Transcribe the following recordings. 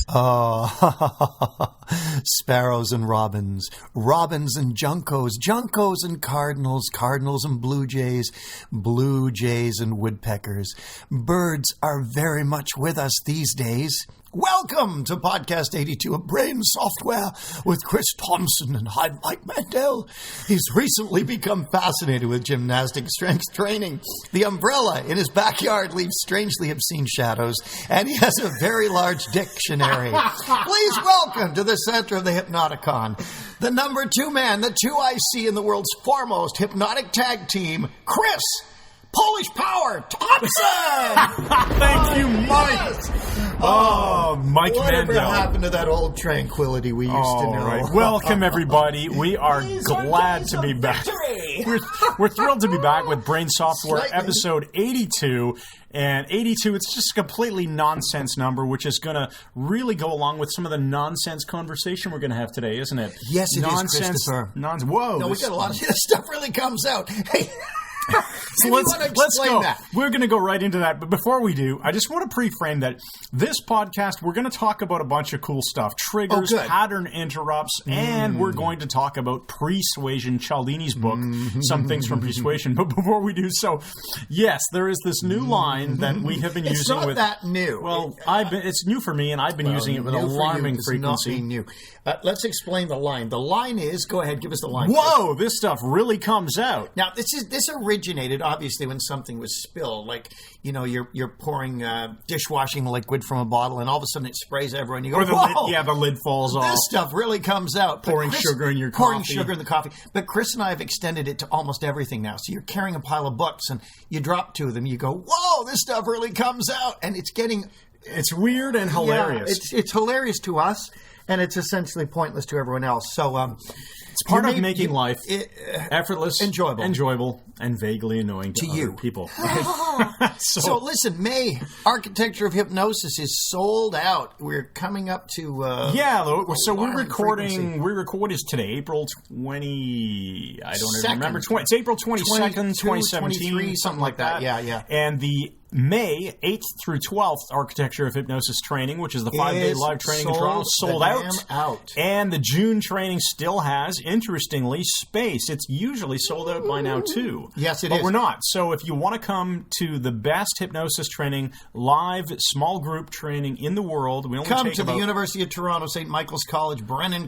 Oh, sparrows and robins, robins and juncos, juncos and cardinals, cardinals and blue jays, blue jays and woodpeckers. Birds are very much with us these days. Welcome to Podcast 82 of Brain Software with Chris Thompson and I'm Mike Mandel. He's recently become fascinated with gymnastic strength training. The umbrella in his backyard leaves strangely obscene shadows, and he has a very large dictionary. Please welcome to the center of the Hypnoticon, the number 2 man, the 2IC in the world's foremost hypnotic tag team, Chris Polish Power Thompson! Thank you, Mike! Oh, Mike Whatever Mandel. happened to that old tranquility we used to know? Right. Welcome, everybody. We are glad to be back. We're thrilled to be back with Brain Software, episode 82. And 82, it's just a completely nonsense number, which is going to really go along with some of the nonsense conversation we're going to have today, isn't it? Yes, it is, Christopher. Whoa. No, we got a lot of this stuff really comes out. Hey. So let's go. That. We're going to go right into that. But before we do, I just want to pre-frame that this podcast, we're going to talk about a bunch of cool stuff. Triggers, pattern interrupts, and we're going to talk about Pre-suasion, Cialdini's book, Some Things from Pre-suasion. But before we do so, yes, there is this new line that we have been using. It's not that new. Well, it's new for me, and I've been using it with alarming frequency. It's not new. Let's explain the line. The line is, go ahead, give us the line. Whoa, this stuff really comes out. Now, this originated, obviously, when something was spilled. Like, you know, you're pouring dishwashing liquid from a bottle, and all of a sudden it sprays everywhere, and you go, whoa! The lid falls off. This stuff really comes out. Pouring sugar in your coffee. Pouring sugar in the coffee. But Chris and I have extended it to almost everything now. So you're carrying a pile of books, and you drop 2 of them, you go, whoa, this stuff really comes out. And it's getting... It's weird and hilarious. Yeah, it's hilarious to us, and it's essentially pointless to everyone else. So, it's part of making life effortless, enjoyable, and vaguely annoying to other people. So listen, May, Architecture of Hypnosis is sold out. We're coming up to so we're recording. We record is today, April 20. I don't even remember. It's April 22nd, 2017, something like that. Yeah. And the May 8th through 12th Architecture of Hypnosis training, which is the 5-day live training and trial, sold out. And the June training still has, interestingly, space. It's usually sold out by now, too. Yes, it is. But we're not. So if you want to come to the best hypnosis training, live, small group training in the world, we only come to the University of Toronto, St. Michael's College, Brennan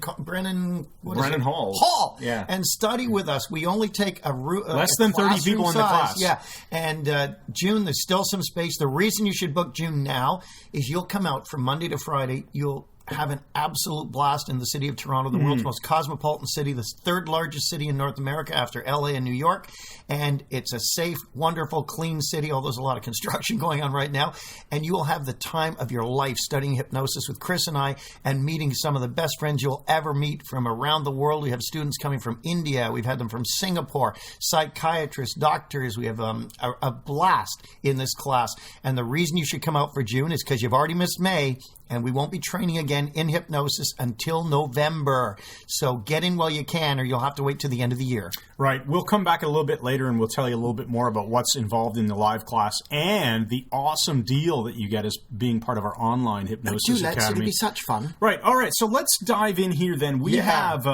Hall. Yeah. And study with us. We only take less than 30 people in the class. Yeah. And June, there's still some space. The reason you should book June now is you'll come out from Monday to Friday. You'll have an absolute blast in the city of Toronto, the world's most cosmopolitan city, the 3rd largest city in North America after LA and New York. And it's a safe, wonderful, clean city, although there's a lot of construction going on right now. And you will have the time of your life studying hypnosis with Chris and I and meeting some of the best friends you'll ever meet from around the world. We have students coming from India. We've had them from Singapore, psychiatrists, doctors. We have a blast in this class. And the reason you should come out for June is because you've already missed May, and we won't be training again in hypnosis until November. So get in while you can, or you'll have to wait till the end of the year. Right. We'll come back a little bit later, and we'll tell you a little bit more about what's involved in the live class and the awesome deal that you get as being part of our online hypnosis academy. That's going to be such fun. Right. All right. So let's dive in here then. We have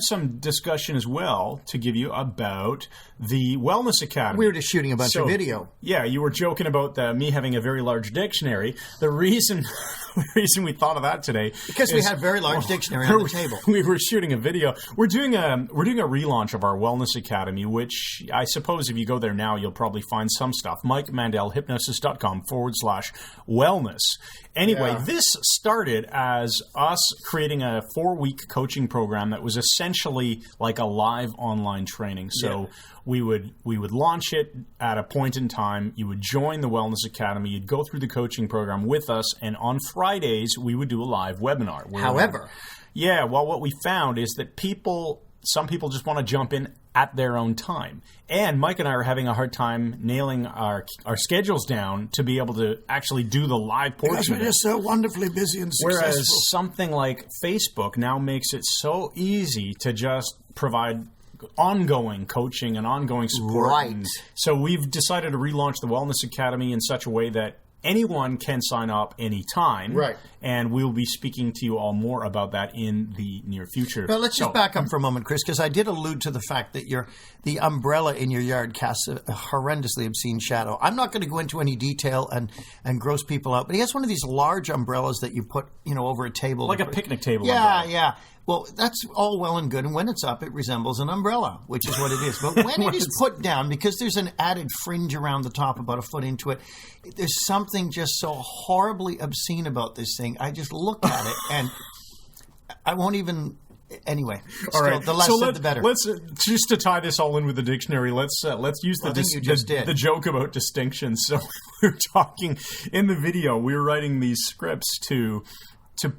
some discussion as well to give you about the Wellness Academy. We were just shooting a bunch of video. Yeah, you were joking about me having a very large dictionary. The reason we thought of that today because we had a very large dictionary on the table. We were shooting a video. We're doing a relaunch of our Wellness Academy, which I suppose if you go there now, you'll probably find some stuff. MikeMandelHypnosis.com/wellness. Anyway, this started as us creating a 4-week coaching program that was essentially like a live online training. So we would launch it at a point in time. You would join the Wellness Academy. You'd go through the coaching program with us, and on Fridays we would do a live webinar. However, what we found is that some people just want to jump in at their own time. And Mike and I are having a hard time nailing our schedules down to be able to actually do the live portion. Because we're just so wonderfully busy and successful. Whereas something like Facebook now makes it so easy to just provide ongoing coaching and ongoing support. Right. So we've decided to relaunch the Wellness Academy in such a way that anyone can sign up anytime. Right. And we'll be speaking to you all more about that in the near future. Well, let's just back up for a moment, Chris, because I did allude to the fact that the umbrella in your yard casts a horrendously obscene shadow. I'm not going to go into any detail and gross people out, but he has one of these large umbrellas that you put, over a table. Like a picnic table umbrella. Yeah. Well, that's all well and good, and when it's up, it resembles an umbrella, which is what it is. But when it is put down, because there's an added fringe around the top about a foot into it, there's something just so horribly obscene about this thing. I just look at it, and I won't even... Anyway, all right. The less said, the better. Let's just to tie this all in with the dictionary. Let's use the joke about distinctions. So we were talking in the video. We were writing these scripts to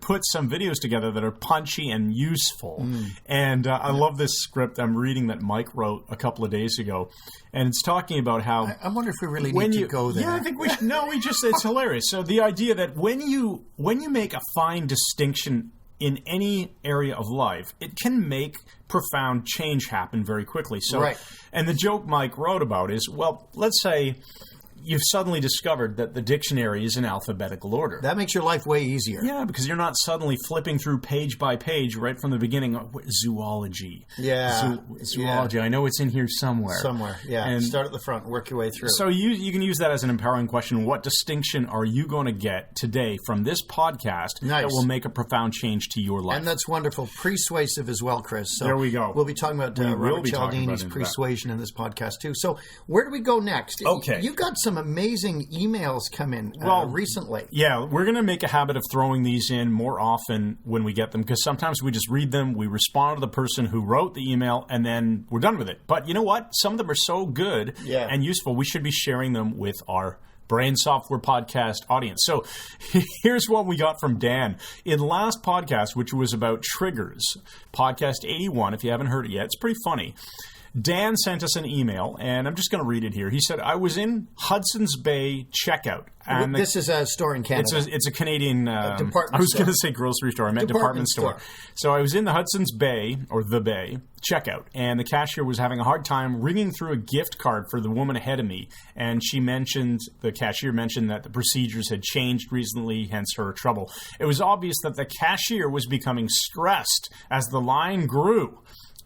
put some videos together that are punchy and useful. And I love this script I'm reading that Mike wrote a couple of days ago. And it's talking about how... I wonder if we really need to go there. Yeah, I think we should. No, it's hilarious. So the idea that when you make a fine distinction in any area of life, it can make profound change happen very quickly. So, right. And the joke Mike wrote about is, well, let's say you've suddenly discovered that the dictionary is in alphabetical order. That makes your life way easier. Yeah, because you're not suddenly flipping through page by page right from the beginning. Zoology. Yeah. Zoology. Yeah. I know it's in here somewhere. Yeah. And start at the front and work your way through. So you can use that as an empowering question. What distinction are you going to get today from this podcast that will make a profound change to your life? And that's wonderful. Pre-suasive as well, Chris. So there we go. We'll be talking about Robert Cialdini's pre-suasion in this podcast too. So where do we go next? Okay. You got some amazing emails come in recently. Yeah, we're going to make a habit of throwing these in more often when we get them, because sometimes we just read them, we respond to the person who wrote the email, and then we're done with it. But you know what? Some of them are so good and useful, we should be sharing them with our Brain Software Podcast audience. So here's what we got from Dan. In last podcast, which was about triggers, podcast 81, if you haven't heard it yet, it's pretty funny. Dan sent us an email, and I'm just going to read it here. He said, I was in Hudson's Bay checkout. And this is a store in Canada. It's a Canadian... department store. I was going to say grocery store. I meant department store. So I was in the Hudson's Bay, or the Bay, checkout, and the cashier was having a hard time ringing through a gift card for the woman ahead of me. And the cashier mentioned that the procedures had changed recently, hence her trouble. It was obvious that the cashier was becoming stressed as the line grew.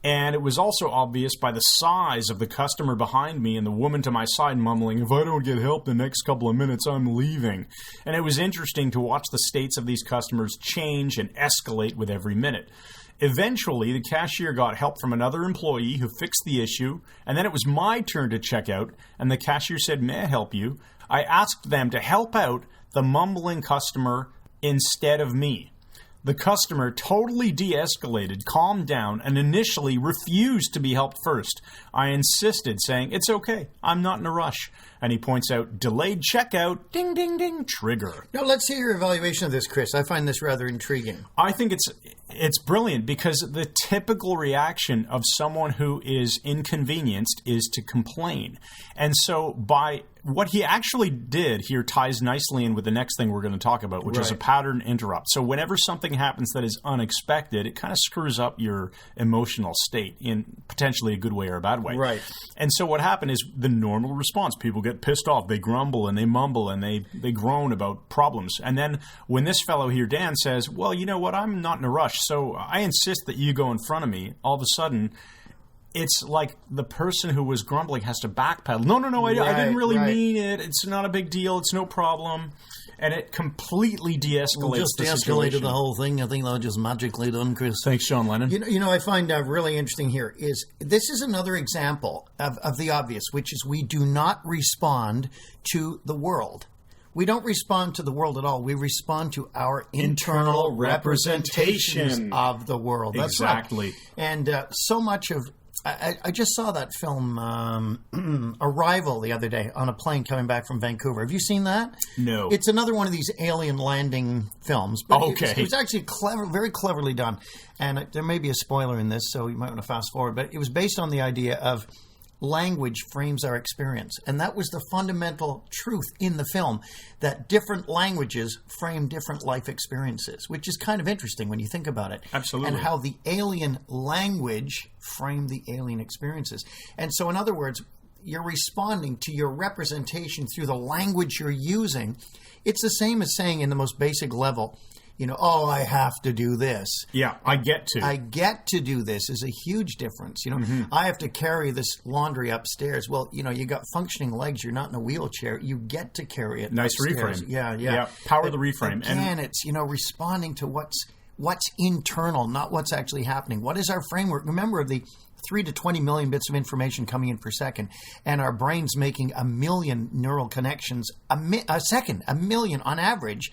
And it was also obvious by the size of the customer behind me and the woman to my side mumbling, if I don't get help the next couple of minutes, I'm leaving. And it was interesting to watch the states of these customers change and escalate with every minute. Eventually, the cashier got help from another employee who fixed the issue, and then it was my turn to check out, and the cashier said, may I help you? I asked them to help out the mumbling customer instead of me. The customer totally de-escalated, calmed down, and initially refused to be helped first. I insisted, saying, it's okay, I'm not in a rush. And he points out, delayed checkout, ding, ding, ding, trigger. Now, let's hear your evaluation of this, Chris. I find this rather intriguing. I think it's brilliant, because the typical reaction of someone who is inconvenienced is to complain. And so by what he actually did here ties nicely in with the next thing we're going to talk about, which is a pattern interrupt. So whenever something happens that is unexpected, it kind of screws up your emotional state in potentially a good way or a bad way. Right. And so what happened is the normal response. People get pissed off. They grumble and they mumble and they groan about problems. And then when this fellow here, Dan, says, well, you know what? I'm not in a rush, so I insist that you go in front of me. All of a sudden, it's like the person who was grumbling has to backpedal. No, I didn't really mean it. It's not a big deal. It's no problem. And it completely de-escalates the situation. Just de-escalated the whole thing. I think that was just magically done, Chris. Thanks, Sean Lennon. You know, I find really interesting here is this is another example of the obvious, which is we do not respond to the world. We don't respond to the world at all. We respond to our internal representation of the world. That's exactly. Right. And so much of... I just saw that film, Arrival, the other day on a plane coming back from Vancouver. Have you seen that? No. It's another one of these alien landing films. But okay. It was actually very cleverly done. And there may be a spoiler in this, so you might want to fast forward. But it was based on the idea of language frames our experience. And that was the fundamental truth in the film, that different languages frame different life experiences, which is kind of interesting when you think about it. Absolutely. And how the alien language framed the alien experiences. And so, in other words, you're responding to your representation through the language you're using. It's the same as saying in the most basic level, oh, I have to do this. Yeah, I get to. I get to do this is a huge difference. I have to carry this laundry upstairs. Well, you got functioning legs. You're not in a wheelchair. You get to carry it Nice upstairs. reframe. Yeah. Power the reframe. Again, it's, responding to what's internal, not what's actually happening. What is our framework? Remember the 3 to 20 million bits of information coming in per second, and our brain's making 1 million neural connections a second, 1 million on average.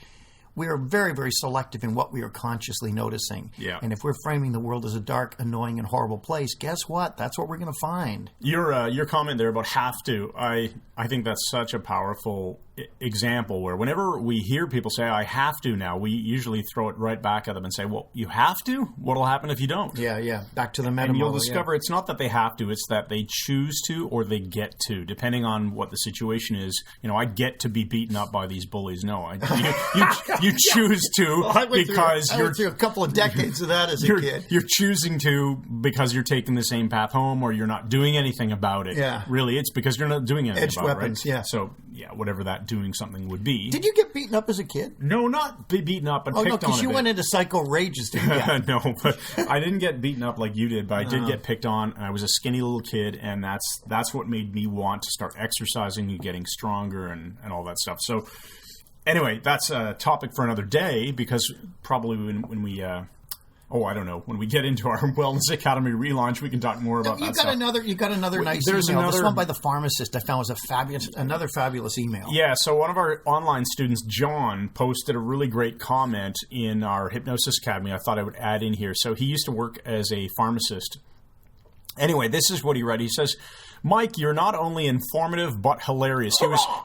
We are very, very selective in what we are consciously noticing. Yeah. And if we're framing the world as a dark, annoying, and horrible place, guess what? That's what we're going to find. Your comment there about have to, I think that's such a powerful example where whenever we hear people say, I have to now, we usually throw it right back at them and say, well, you have to? What'll happen if you don't? Yeah. Back to the meta And you'll model, discover it's not that they have to, it's that they choose to or they get to, depending on what the situation is. I get to be beaten up by these bullies. No, you choose to because I went through a couple of decades of that as a kid. You're choosing to because you're taking the same path home or you're not doing anything about it. Yeah. Really, it's because you're not doing anything Edged about weapons, it, right? yeah. So, whatever that doing something would be. Did you get beaten up as a kid? No, not be beaten up, but picked on a bit. because you went into psycho rages, didn't you? No, but I didn't get beaten up like you did, but I did get picked on, and I was a skinny little kid, and that's what made me want to start exercising and getting stronger and all that stuff. So anyway, that's a topic for another day, because probably when we... I don't know. When we get into our Wellness Academy relaunch, we can talk more about that stuff. You got another nice email. This one by the pharmacist I found was another fabulous email. Yeah, so one of our online students, John, posted a really great comment in our Hypnosis Academy I thought I would add in here. So he used to work as a pharmacist. Anyway, this is what he read. He says, Mike, you're not only informative, but hilarious.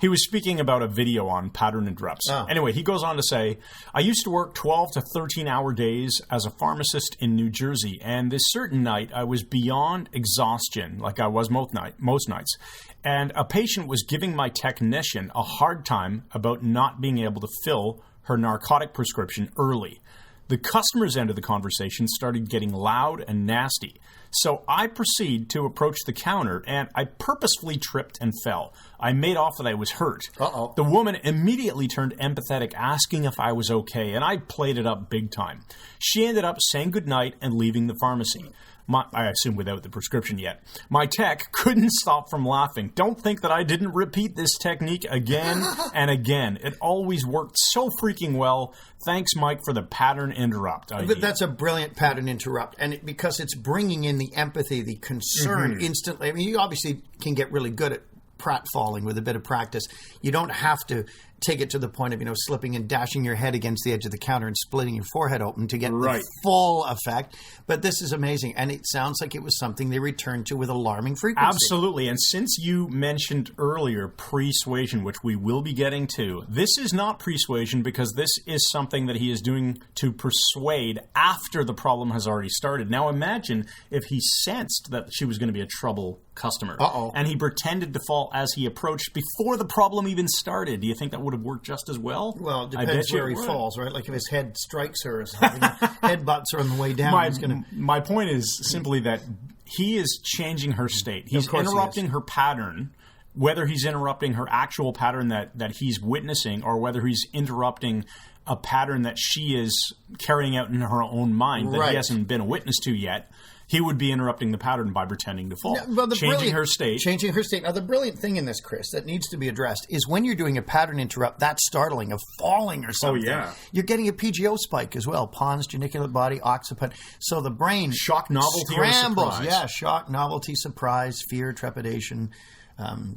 He was speaking about a video on pattern interrupts. Oh. Anyway, he goes on to say, I used to work 12 to 13-hour days as a pharmacist in New Jersey, and this certain night I was beyond exhaustion, like I was most nights. And a patient was giving my technician a hard time about not being able to fill her narcotic prescription early. The customer's end of the conversation started getting loud and nasty. So I proceed to approach the counter, and I purposefully tripped and fell. I made off that I was hurt. Uh-oh. The woman immediately turned empathetic, asking if I was okay, and I played it up big time. She ended up saying goodnight and leaving the pharmacy. I assume without the prescription yet. My tech couldn't stop from laughing. Don't think that I didn't repeat this technique again and again. It always worked so freaking well. Thanks, Mike, for the pattern interrupt idea. That's a brilliant pattern interrupt, and because it's bringing in the empathy, the concern instantly. I mean, you obviously can get really good at pratfalling with a bit of practice. You don't have to take it to the point of, slipping and dashing your head against the edge of the counter and splitting your forehead open to get the full effect. But this is amazing. And it sounds like it was something they returned to with alarming frequency. Absolutely. And since you mentioned earlier pre-suasion, which we will be getting to, this is not pre-suasion because this is something that he is doing to persuade after the problem has already started. Now imagine if he sensed that she was going to be a trouble customer. And he pretended to fall as he approached before the problem even started. Do you think that would have worked just as well? Well, it depends where he falls, right? Like if his head strikes her or something, headbutts her on the way down. My point is simply that he is changing her state. He's interrupting her pattern, whether he's interrupting her actual pattern that he's witnessing or whether he's interrupting a pattern that she is carrying out in her own mind that he hasn't been a witness to yet. He would be interrupting the pattern by pretending to fall. Changing her state. Changing her state. Now, the brilliant thing in this, Chris, that needs to be addressed is when you're doing a pattern interrupt, that's startling, of falling or something. Oh, yeah. You're getting a PGO spike as well. Pons, geniculate body, occiput. So the brain shock, novelty, scrambles. Or surprise. Yeah, shock, novelty, surprise, fear, trepidation.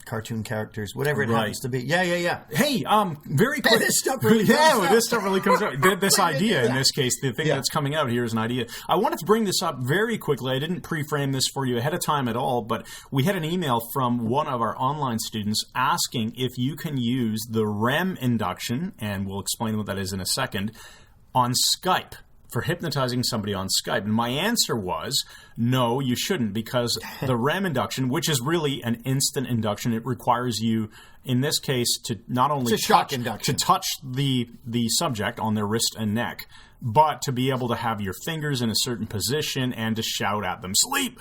Cartoon characters, whatever it happens to be. Yeah. Hey, very quick. This stuff really comes out. This idea, in this case, the thing that's coming out here is an idea. I wanted to bring this up very quickly. I didn't pre-frame this for you ahead of time at all, but we had an email from one of our online students asking if you can use the REM induction, and we'll explain what that is in a second, on Skype. For hypnotizing somebody on Skype. And my answer was, no, you shouldn't, because the REM induction, which is really an instant induction, it requires you, in this case, to not only touch the subject on their wrist and neck, but to be able to have your fingers in a certain position and to shout at them, sleep!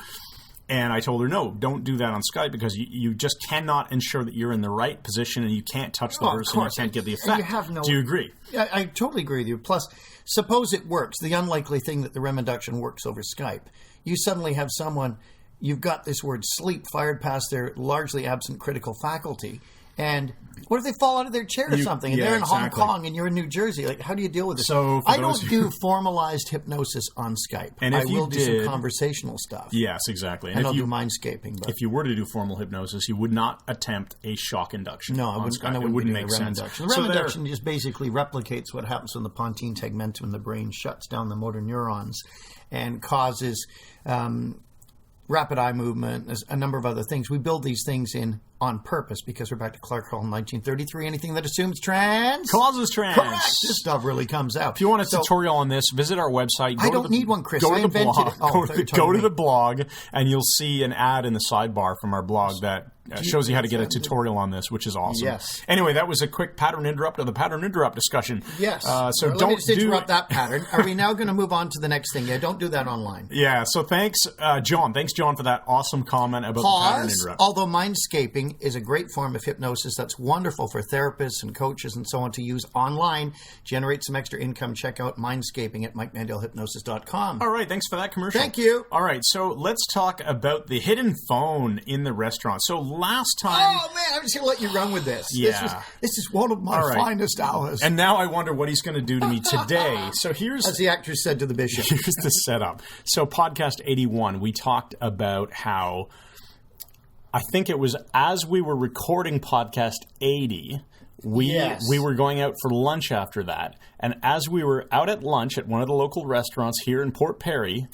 And I told her, no, don't do that on Skype because you just cannot ensure that you're in the right position and you can't touch the person, you can't get the effect. Do you agree? I totally agree with you. Plus, suppose it works. The unlikely thing that the REM induction works over Skype. You suddenly have someone, you've got this word sleep fired past their largely absent critical faculty. And what if they fall out of their chair or something and they're in Hong Kong and you're in New Jersey? Like, how do you deal with this? So I don't do formalized hypnosis on Skype. And I will do some conversational stuff. Yes, exactly. And I'll do mindscaping. But if you were to do formal hypnosis, you would not attempt a shock induction. No, I wouldn't. Skype. It wouldn't make sense. Induction. The REM induction just basically replicates what happens when the pontine tegmentum in the brain shuts down the motor neurons and causes rapid eye movement, a number of other things. We build these things in on purpose because we're back to Clark Hall in 1933. Anything that assumes trans causes trans. Correct. This stuff really comes out. If you want a tutorial on this, visit our website. I don't need one, Chris. Go I to the blog. Go to the blog, and you'll see an ad in the sidebar from our blog that shows you how to get a tutorial on this, which is awesome. Yes. Anyway, that was a quick pattern interrupt of the pattern interrupt discussion. Yes. So let me just interrupt that pattern. Are we now going to move on to the next thing? Yeah, don't do that online. Yeah. So thanks, John. Thanks, John, for that awesome comment about the pattern interrupt. Although mindscaping is a great form of hypnosis that's wonderful for therapists and coaches and so on to use online, generate some extra income. Check out mindscaping at MikeMandelHypnosis.com. All right. Thanks for that commercial. Thank you. All right. So let's talk about the hidden phone in the restaurant. So last time... Oh, man, I'm just going to let you run with this. Yeah. This is one of my finest hours. And now I wonder what he's going to do to me today. So here's... As the actress said to the bishop. Here's the setup. So podcast 81, we talked about how... I think it was as we were recording podcast 80, we were going out for lunch after that. And as we were out at lunch at one of the local restaurants here in Port Perry,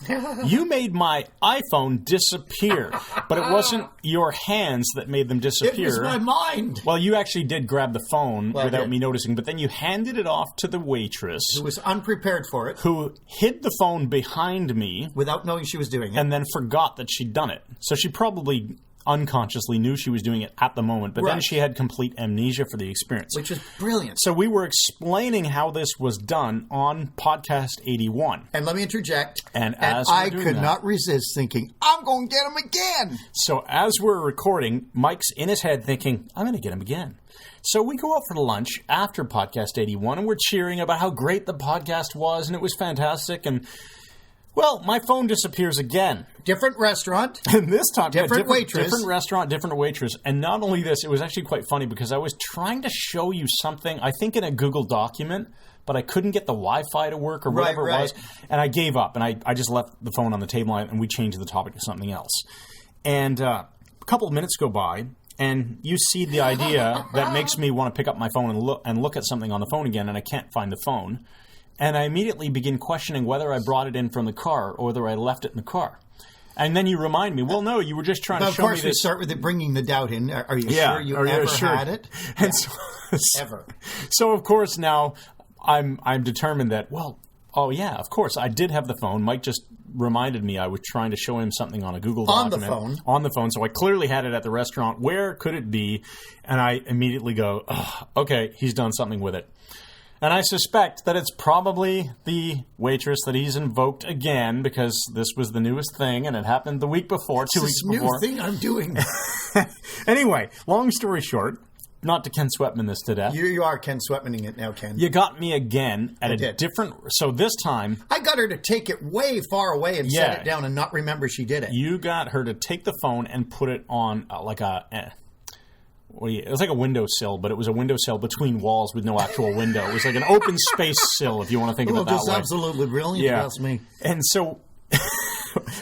you made my iPhone disappear. But it wasn't your hands that made them disappear. It was my mind. Well, you actually did grab the phone without me noticing, but then you handed it off to the waitress. Who was unprepared for it. Who hid the phone behind me. Without knowing she was doing it. And then forgot that she'd done it. So she probably... unconsciously knew she was doing it at the moment, but then she had complete amnesia for the experience. Which was brilliant. So we were explaining how this was done on podcast 81. And let me interject. And I could not resist thinking, I'm going to get him again. So as we're recording, Mike's in his head thinking, I'm going to get him again. So we go out for lunch after podcast 81, and we're cheering about how great the podcast was, and it was fantastic, and... well, my phone disappears again. Different restaurant. And this time, different waitress. Different restaurant, different waitress. And not only this, it was actually quite funny because I was trying to show you something, I think in a Google document, but I couldn't get the Wi-Fi to work or whatever it was. And I gave up, and I just left the phone on the table, and we changed the topic to something else. And a couple of minutes go by, and you see the idea that makes me want to pick up my phone and look at something on the phone again, and I can't find the phone. And I immediately begin questioning whether I brought it in from the car or whether I left it in the car. And then you remind me, well, no, you were just trying to show me this. Of course, we start with it bringing the doubt in. Are you sure you ever had it? And ever. So, of course, now I'm determined that, well, oh, yeah, of course, I did have the phone. Mike just reminded me I was trying to show him something on a Google document. On the phone. So I clearly had it at the restaurant. Where could it be? And I immediately go, oh, okay, he's done something with it. And I suspect that it's probably the waitress that he's invoked again because this was the newest thing and it happened the week before, 2 weeks before. It's this new thing I'm doing. Anyway, long story short, not to Ken Sweatman this to death. You are Ken Sweatmaning it now, Ken. You got me again at a different... So this time... I got her to take it way far away and set it down and not remember she did it. You got her to take the phone and put it on like a... It was like a windowsill, but it was a windowsill between walls with no actual window. It was like an open space sill, if you want to think of it that way. Just absolutely brilliant. Yeah. That's me. And so,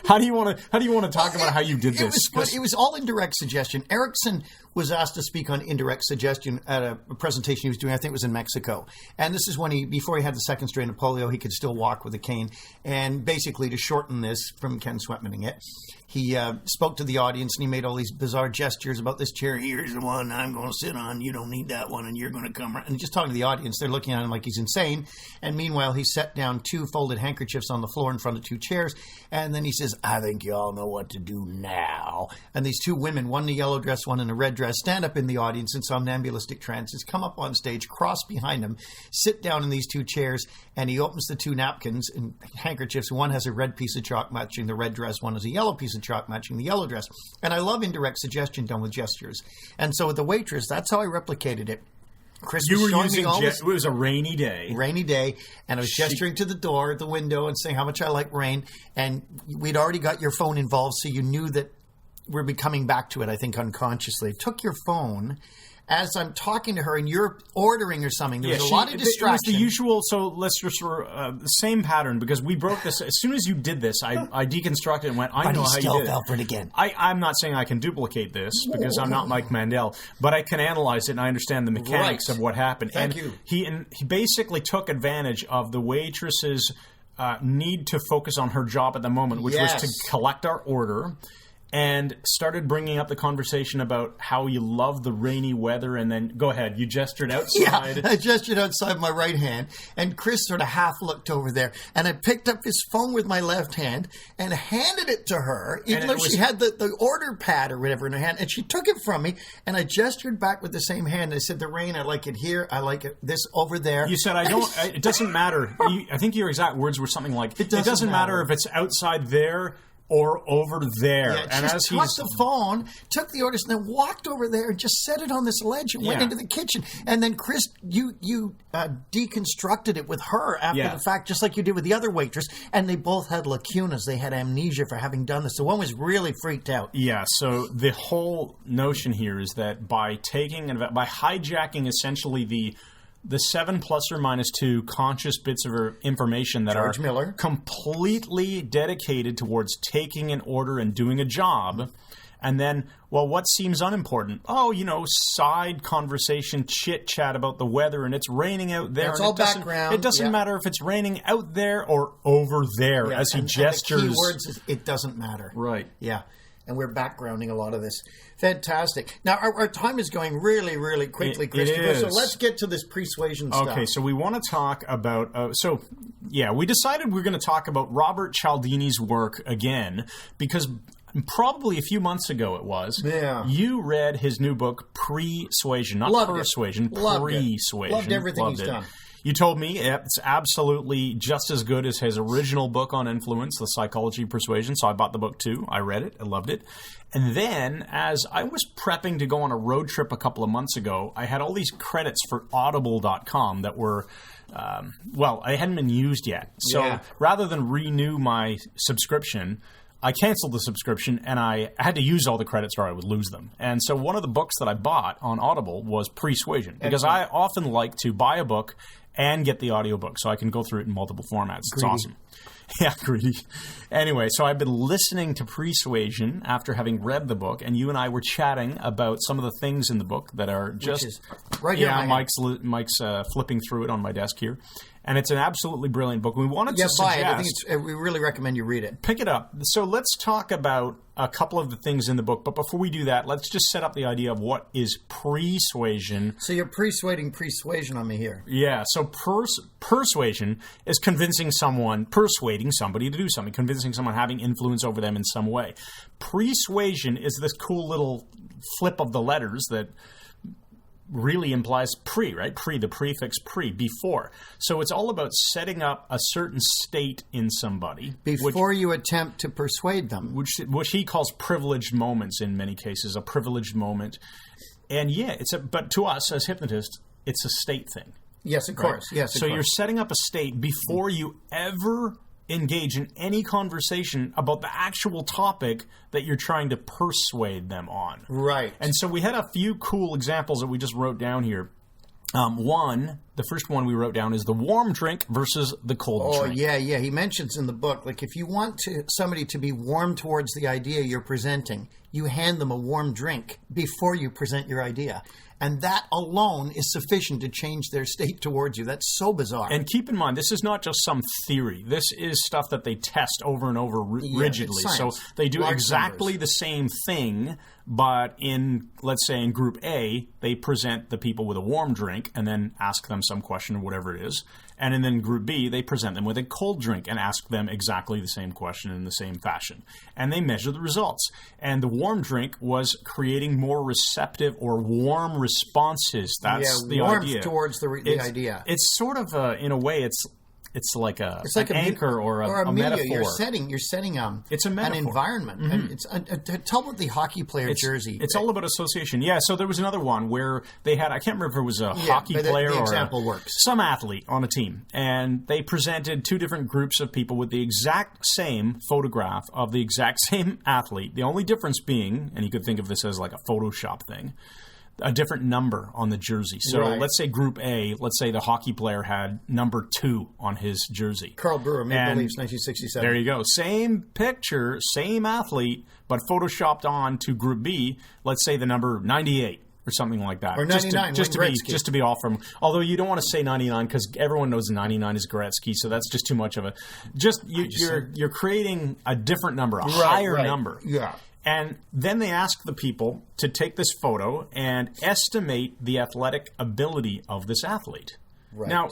how do you want to talk about how you did this? It was all indirect suggestion. Erickson was asked to speak on indirect suggestion at a presentation he was doing. I think it was in Mexico. And this is when before he had the second strain of polio, he could still walk with a cane. And basically, to shorten this from Ken Sweatmaning it, he spoke to the audience and he made all these bizarre gestures about this chair. Here's the one I'm going to sit on. You don't need that one, and you're going to come around. And just talking to the audience, they're looking at him like he's insane. And meanwhile, he set down 2 folded handkerchiefs on the floor in front of 2 chairs. And then he says, I think you all know what to do now. And these 2 women, one in a yellow dress, one in a red dress, stand up in the audience in somnambulistic trances, come up on stage, cross behind him, sit down in these 2 chairs, and he opens the 2 napkins and handkerchiefs. One has a red piece of chalk matching the red dress. One has a yellow piece of and chalk matching the yellow dress. And I love indirect suggestion done with gestures. And so with the waitress, that's how I replicated it. Chris you was were showing me all this. It was a rainy day. And I was gesturing to the door, the window, and saying how much I like rain. And we'd already got your phone involved, so you knew that we'd be coming back to it, I think, unconsciously. Took your phone as I'm talking to her, and you're ordering or something. There was a lot of distraction. It was the usual, so let's just, the same pattern, because we broke this. As soon as you did this, I deconstructed and went, I know how you did it. Alfred again. I'm not saying I can duplicate this, because I'm not Mike Mandel, but I can analyze it and I understand the mechanics of what happened. Thank you. He basically took advantage of the waitress's need to focus on her job at the moment, which was to collect our order, and started bringing up the conversation about how you love the rainy weather. And then, go ahead, you gestured outside. Yeah, I gestured outside with my right hand, and Chris sort of half looked over there, and I picked up his phone with my left hand and handed it to her, even though she had the order pad or whatever in her hand, and she took it from me, and I gestured back with the same hand. I said, the rain, I like it here, I like it this over there. You said, it doesn't matter. I think your exact words were something like, it doesn't matter if it's outside there or over there. Yeah, and as he took the phone, took the orders, and then walked over there and just set it on this ledge and went into the kitchen. And then, Chris, you deconstructed it with her after the fact, just like you did with the other waitress. And they both had lacunas. They had amnesia for having done this. So one was really freaked out. Yeah. So the whole notion here is that by hijacking essentially the 7 plus or minus 2 conscious bits of information that George are Miller. completely dedicated towards taking an order and doing a job. And then, what seems unimportant? Side conversation, chit-chat about the weather, and it's raining out there. It's all background. It doesn't matter if it's raining out there or over there, as he gestures. And the key words is, it doesn't matter. Right. Yeah. And we're backgrounding a lot of this. Fantastic. Now, our time is going really, really quickly, Christopher. So let's get to this pre-suasion stuff. Okay, so we want to talk about... we decided we're going to talk about Robert Cialdini's work again, because probably a few months ago it was. Yeah. You read his new book, Pre-suasion. Not Persuasion, Pre-suasion. Loved everything he's done. You told me it's absolutely just as good as his original book on influence, The Psychology of Persuasion, so I bought the book too. I read it. I loved it. And then, as I was prepping to go on a road trip a couple of months ago, I had all these credits for Audible.com that were, I hadn't been used yet. So rather than renew my subscription, I canceled the subscription, and I had to use all the credits or I would lose them. And so one of the books that I bought on Audible was Pre-suasion, because I often like to buy a book and get the audiobook so I can go through it in multiple formats. It's awesome. Yeah, greedy. Anyway, so I've been listening to Pre-suasion after having read the book, and you and I were chatting about some of the things in the book that are just... right here. Yeah, Mike's flipping through it on my desk here. And it's an absolutely brilliant book. We wanted to suggest... buy it. I think we really recommend you read it. Pick it up. So let's talk about a couple of the things in the book. But before we do that, let's just set up the idea of what is pre-suasion. So you're persuading on me here. Yeah. So persuasion is persuading somebody to do something, convincing someone, having influence over them in some way. Pre-suasion is this cool little flip of the letters that really implies pre, right? The prefix pre, before. So it's all about setting up a certain state in somebody. Before you attempt to persuade them. Which he calls privileged moments in many cases, a privileged moment. And but to us as hypnotists, it's a state thing. Yes, of course. Yes, so you're setting up a state before you ever engage in any conversation about the actual topic that you're trying to persuade them on. Right. And so we had a few cool examples that we just wrote down here. The first one we wrote down is the warm drink versus the cold drink. Oh, yeah. He mentions in the book, like, if you want somebody to be warm towards the idea you're presenting, you hand them a warm drink before you present your idea. And that alone is sufficient to change their state towards you. That's so bizarre. And keep in mind, this is not just some theory. This is stuff that they test over and over rigidly. So they do exactly the same thing, but let's say in group A, they present the people with a warm drink and then ask them some question or whatever it is. And then group B, they present them with a cold drink and ask them exactly the same question in the same fashion. And they measure the results. And the warm drink was creating more receptive or warm responses. That's the idea. Warmth towards the idea. It's sort of, in a way, it's It's like an a anchor or a media. metaphor. You're setting it's a metaphor. an environment. Mm-hmm. And it's tell about the hockey player jersey. It's all about association. Yeah. So there was another one where they had, I can't remember if it was a hockey player the or example works. Some athlete on a team, and they presented two different groups of people with the exact same photograph of the exact same athlete. The only difference being, and you could think of this as like a Photoshop thing, a different number on the jersey. So let's say Group A, let's say the hockey player had number 2 on his jersey. Carl Brewer, Maple Leafs, 1967. There you go. Same picture, same athlete, but photoshopped on to Group B, let's say the number 98 or something like that. Or 99, just to be off from, although you don't want to say 99 because everyone knows 99 is Gretzky, so that's just too much of a, you're creating a different number, a higher number. Yeah. And then they ask the people to take this photo and estimate the athletic ability of this athlete. Right. Now,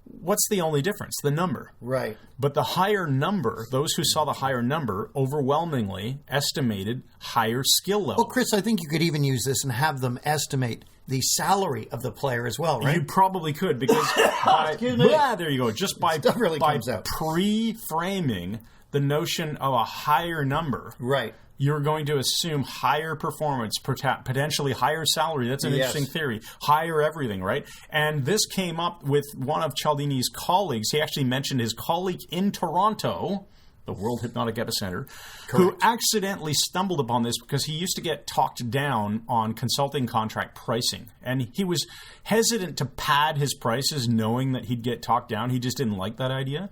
what's the only difference? The number. Right. But the higher number, those who saw the higher number, overwhelmingly estimated higher skill level. Well, Chris, I think you could even use this and have them estimate the salary of the player as well, right? You probably could because there you go. Just by pre-framing the notion of a higher number. Right. You're going to assume higher performance, potentially higher salary. That's an interesting theory. Higher everything, right? And this came up with one of Cialdini's colleagues. He actually mentioned his colleague in Toronto, the World Hypnotic Epicenter, who accidentally stumbled upon this because he used to get talked down on consulting contract pricing. And he was hesitant to pad his prices knowing that he'd get talked down. He just didn't like that idea.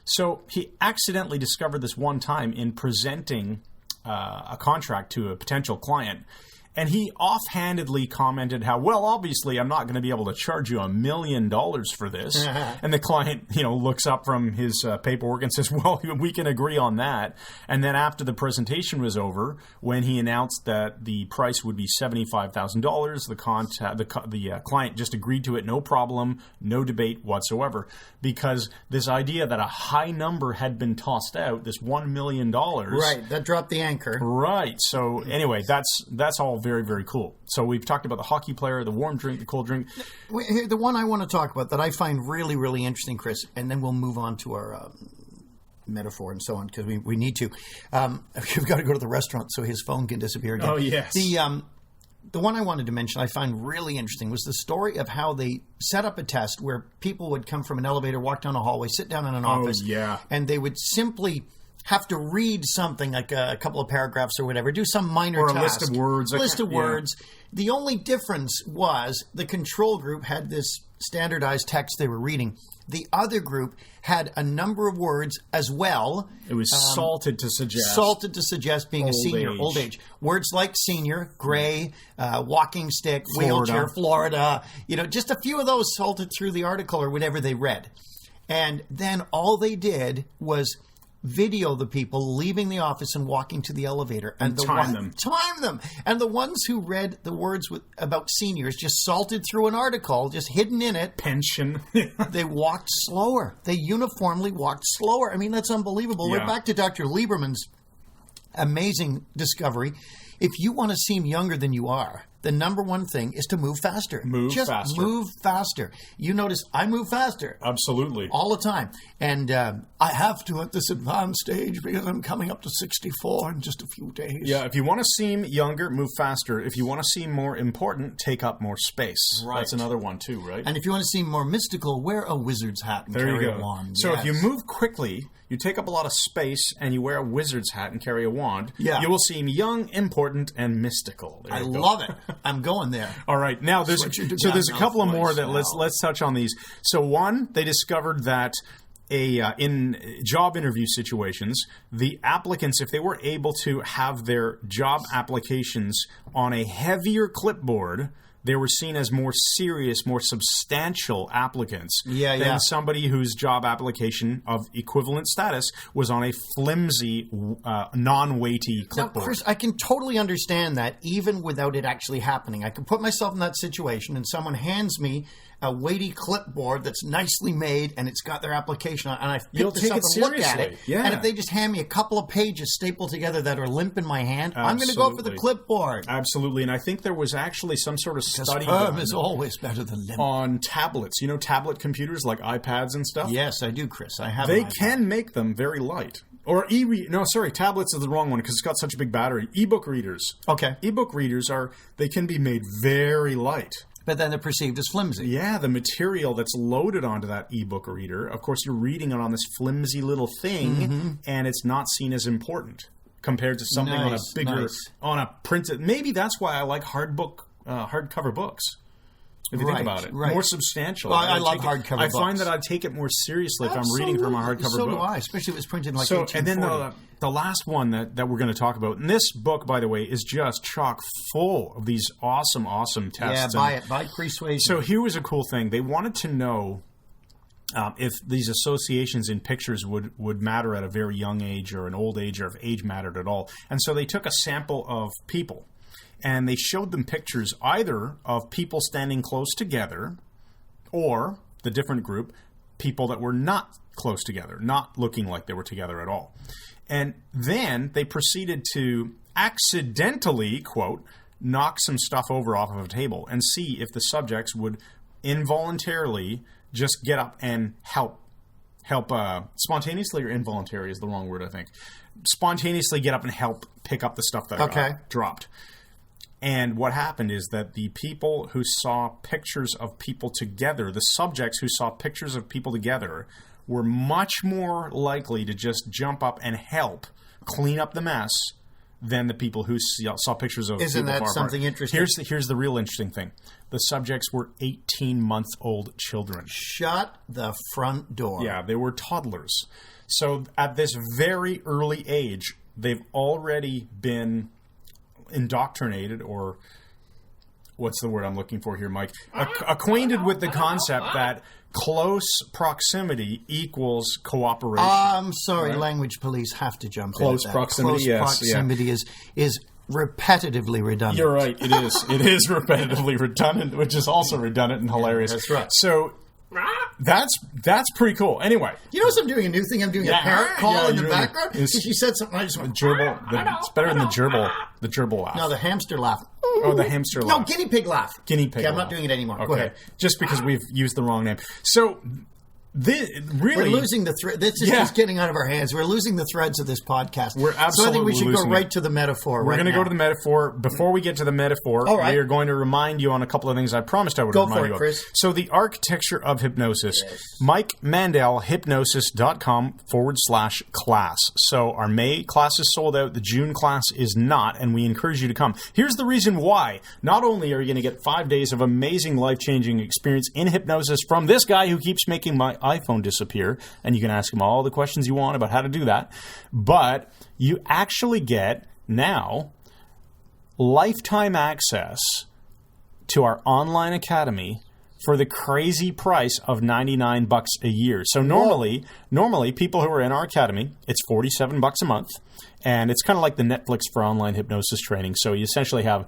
So he accidentally discovered this one time in presenting a contract to a potential client. And he offhandedly commented how, well, obviously, I'm not going to be able to charge you $1 million for this. And the client, looks up from his paperwork and says, well, we can agree on that. And then after the presentation was over, when he announced that the price would be $75,000, the client just agreed to it, no problem, no debate whatsoever, because this idea that a high number had been tossed out, this $1 million. Right, that dropped the anchor. Right. So anyway, that's all very, very cool. So we've talked about the hockey player, the warm drink, the cold drink. The one I want to talk about that I find really, really interesting, Chris, and then we'll move on to our metaphor and so on because we need to. We've got to go to the restaurant so his phone can disappear again. Oh, yes. The one I wanted to mention I find really interesting was the story of how they set up a test where people would come from an elevator, walk down a hallway, sit down in an office, and they would simply have to read something like a couple of paragraphs or whatever, do some minor task. Or a list of words. Words. The only difference was the control group had this standardized text they were reading. The other group had a number of words as well. It was salted to suggest. Salted to suggest being a senior, old age. Words like senior, gray, walking stick, wheelchair, Florida. Just a few of those salted through the article or whatever they read. And then all they did was video the people leaving the office and walking to the elevator and time them. And the ones who read the words about seniors just salted through an article, just hidden in it. Pension. They walked slower. They uniformly walked slower. I mean, that's unbelievable. Yeah. We're back to Dr. Lieberman's amazing discovery. If you want to seem younger than you are, the number one thing is to move faster. Move faster. You notice I move faster. Absolutely. All the time. And I have to at this advanced stage because I'm coming up to 64 in just a few days. Yeah, if you want to seem younger, move faster. If you want to seem more important, take up more space. Right. That's another one too, right? And if you want to seem more mystical, wear a wizard's hat and carry a wand. So if you move quickly, you take up a lot of space, and you wear a wizard's hat and carry a wand, you will seem young, important, and mystical. I love it. I'm going there. All right. Now, there's a couple of more that let's touch on these. So one, they discovered that in job interview situations, the applicants, if they were able to have their job applications on a heavier clipboard, they were seen as more serious, more substantial applicants than somebody whose job application of equivalent status was on a flimsy, non-weighty clipboard. Now, Chris, I can totally understand that even without it actually happening. I can put myself in that situation and someone hands me a weighty clipboard that's nicely made, and it's got their application on it, and I You'll pick this take up it and look at seriously. it, Yeah. and if they just hand me a couple of pages stapled together that are limp in my hand, I'm going to go for the Absolutely. clipboard. Absolutely, and I think there was actually some sort of study Firm done is always better than limp. on tablets. You know, tablet computers like iPads and stuff? Yes, I do, Chris. I have They an iPad. can make them very light. Or tablets is the wrong one because it's got such a big battery. Ebook readers. Okay. Ebook readers they can be made very light. But then they're perceived as flimsy. Yeah, the material that's loaded onto that ebook reader, of course, you're reading it on this flimsy little thing, and it's not seen as important compared to something on a bigger, on a printed. Maybe that's why I like hardcover books. If you think about it, more substantial. Well, I love hardcover books. I find that I take it more seriously if I'm reading from a hardcover book. So do I, especially if it's printed in like 1840. And then the last one that we're going to talk about, and this book, by the way, is just chock full of these awesome tests. Yeah, buy it. Buy Pre-suasion. So here was a cool thing. They wanted to know if these associations in pictures would matter at a very young age or an old age, or if age mattered at all. And so they took a sample of people, and they showed them pictures either of people standing close together, or the different group, people that were not close together, not looking like they were together at all. And then they proceeded to accidentally, quote, knock some stuff over off of a table and see if the subjects would involuntarily just get up and help spontaneously, or involuntary is the wrong word, I think. Spontaneously get up and help pick up the stuff that got dropped. And what happened is that the people who saw pictures of people together, the subjects who saw pictures of people together, were much more likely to just jump up and help clean up the mess than the people who saw pictures of Isn't people that far something apart. interesting? Here's the real interesting thing. The subjects were 18-month-old children. Shut the front door. Yeah, they were toddlers. So at this very early age, they've already been indoctrinated, or what's the word I'm looking for here, Mike? Acquainted with the concept that close proximity equals cooperation. I'm sorry, language police have to jump in. Close proximity, Close proximity is repetitively redundant. You're right, it is. It is repetitively redundant, which is also redundant and hilarious. That's right. So that's pretty cool. Anyway. You know, I'm doing a new thing. I'm doing a parrot call in the background. She said something. I just went gerbil. It's better than the gerbil laugh. No, the hamster laugh. Oh, the hamster laugh. No, guinea pig laugh. Guinea pig. Okay, I'm not doing it anymore. Okay. Go ahead. Just because we've used the wrong name. So really, we're losing the thread. This is just getting out of our hands. We're losing the threads of this podcast. We're absolutely So I think we should go right it. to the metaphor. We're going to go to the metaphor. Before we get to the metaphor, we are going to remind you on a couple of things I promised I would remind you of. Chris. So the architecture of hypnosis. Yes. Mike Mandel, hypnosis.com/class. So our May class is sold out. The June class is not, and we encourage you to come. Here's the reason why. Not only are you going to get 5 days of amazing life-changing experience in hypnosis from this guy who keeps making my iPhone disappear, and you can ask him all the questions you want about how to do that, but you actually get now lifetime access to our online academy for the crazy price of $99 a year. So normally people who are in our academy, it's $47 a month, and it's kind of like the Netflix for online hypnosis training. So you essentially have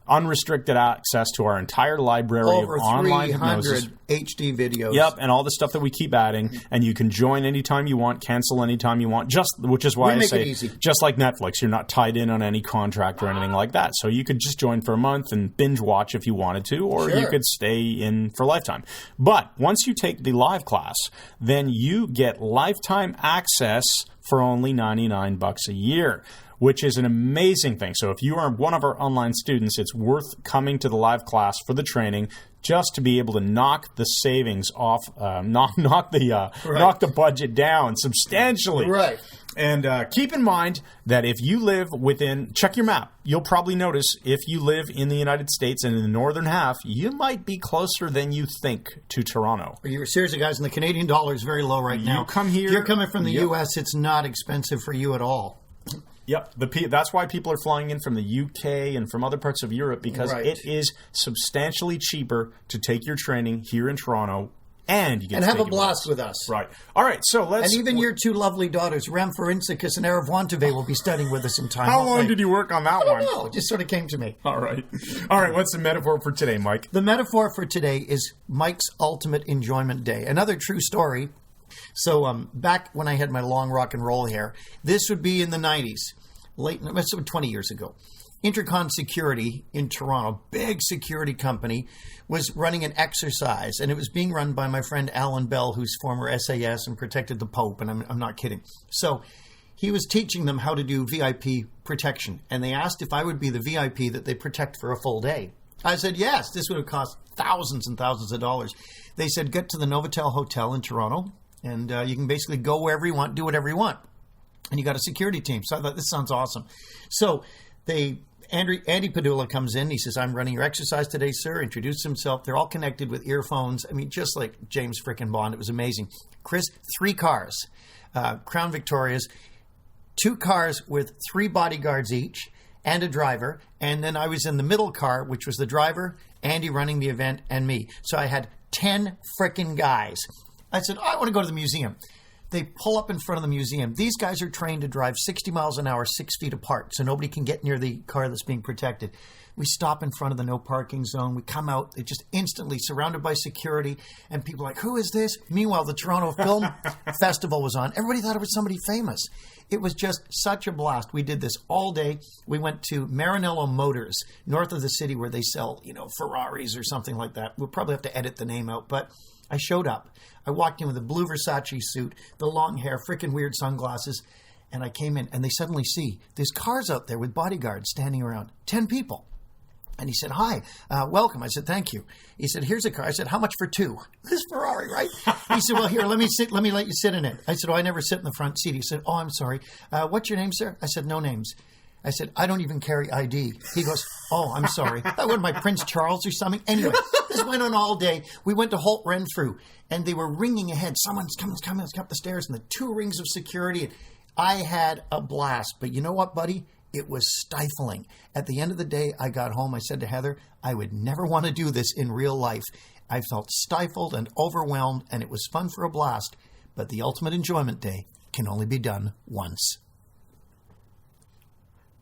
unrestricted access to our entire library of online hypnosis. Over 300 HD videos. Yep, and all the stuff that we keep adding, and you can join anytime you want, cancel anytime you want, which is why I say, just like Netflix, you're not tied in on any contract or anything like that. So you could just join for a month and binge watch if you wanted to, or you could stay in for lifetime. But once you take the live class, then you get lifetime access for only $99 a year, which is an amazing thing. So if you are one of our online students, it's worth coming to the live class for the training just to be able to knock the savings off, knock the budget down substantially. Right. And keep in mind that if you live check your map. You'll probably notice if you live in the United States and in the northern half, you might be closer than you think to Toronto. Seriously, guys, and the Canadian dollar is very low right now. You come here. If you're coming from the U.S., it's not expensive for you at all. Yep. That's why people are flying in from the UK and from other parts of Europe, because it is substantially cheaper to take your training here in Toronto And you get and to have a take your blast notes. with us. Right. All right, so let's... And even your two lovely daughters, Ramphorincicus and Erevuantave, will be studying with us in time. How long did you work on that one? I don't know. It just sort of came to me. All right. All right, what's the metaphor for today, Mike? The metaphor for today is Mike's ultimate enjoyment day. Another true story. So back when I had my long rock and roll hair, this would be in the 90s, late 20 years ago. Intercon Security in Toronto, big security company, was running an exercise, and it was being run by my friend Alan Bell, who's former SAS and protected the Pope, and I'm not kidding. So he was teaching them how to do VIP protection, and they asked if I would be the VIP that they protect for a full day. I said, yes, this would have cost thousands and thousands of dollars. They said, get to the Novotel Hotel in Toronto, and you can basically go wherever you want, do whatever you want. And you got a security team. So I thought, this sounds awesome. So Andy Padula comes in. He says, I'm running your exercise today, sir. Introduces himself. They're all connected with earphones. I mean, just like James frickin' Bond. It was amazing. Chris, 3 cars. Crown Victorias. 2 cars with 3 bodyguards each and a driver. And then I was in the middle car, which was the driver, Andy running the event, and me. So I had 10 frickin' guys. I said, I want to go to the museum. They pull up in front of the museum. These guys are trained to drive 60 miles an hour, 6 feet apart, so nobody can get near the car that's being protected. We stop in front of the no parking zone. We come out. They're just instantly surrounded by security, and people are like, who is this? Meanwhile, the Toronto Film Festival was on. Everybody thought it was somebody famous. It was just such a blast. We did this all day. We went to Maranello Motors, north of the city, where they sell, Ferraris or something like that. We'll probably have to edit the name out, but I showed up. I walked in with a blue Versace suit, the long hair, freaking weird sunglasses, and I came in, and they suddenly see there's cars out there with bodyguards standing around, 10 people. And he said, hi, welcome. I said, thank you. He said, here's a car. I said, how much for 2? This Ferrari, right? He said, well, here, let me let you sit in it. I said, oh, I never sit in the front seat. He said, oh, I'm sorry. What's your name, sir? I said, no names. I said, I don't even carry ID. He goes, oh, I'm sorry. That was my Prince Charles or something. Anyway, this went on all day. We went to Holt Renfrew, and they were ringing ahead. Someone's coming up the stairs, and the 2 rings of security. I had a blast. But you know what, buddy? It was stifling. At the end of the day, I got home. I said to Heather, I would never want to do this in real life. I felt stifled and overwhelmed, and it was fun for a blast. But the ultimate enjoyment day can only be done once.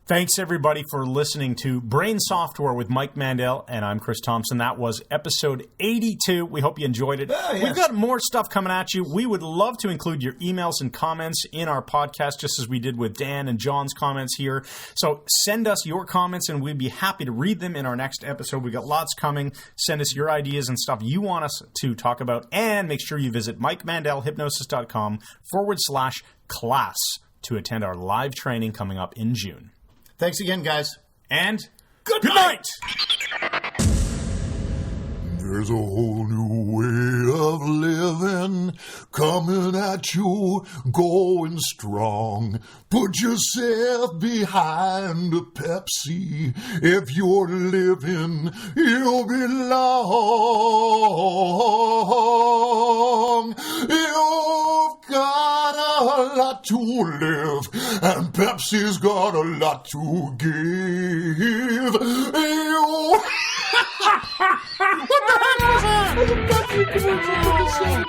Thanks, everybody, for listening to Brain Software with Mike Mandel, and I'm Chris Thompson. That was episode 82. We hope you enjoyed it. Yes. We've got more stuff coming at you. We would love to include your emails and comments in our podcast, just as we did with Dan and John's comments here. So send us your comments, and we'd be happy to read them in our next episode. We've got lots coming. Send us your ideas and stuff you want us to talk about, and make sure you visit MikeMandelHypnosis.com/class to attend our live training coming up in June. Thanks again, guys. And good night! There's a whole new way of living coming at you, going strong. Put yourself behind a Pepsi. If you're living, you'll be long. You've got a lot to live, and Pepsi's got a lot to give. What the heck was that?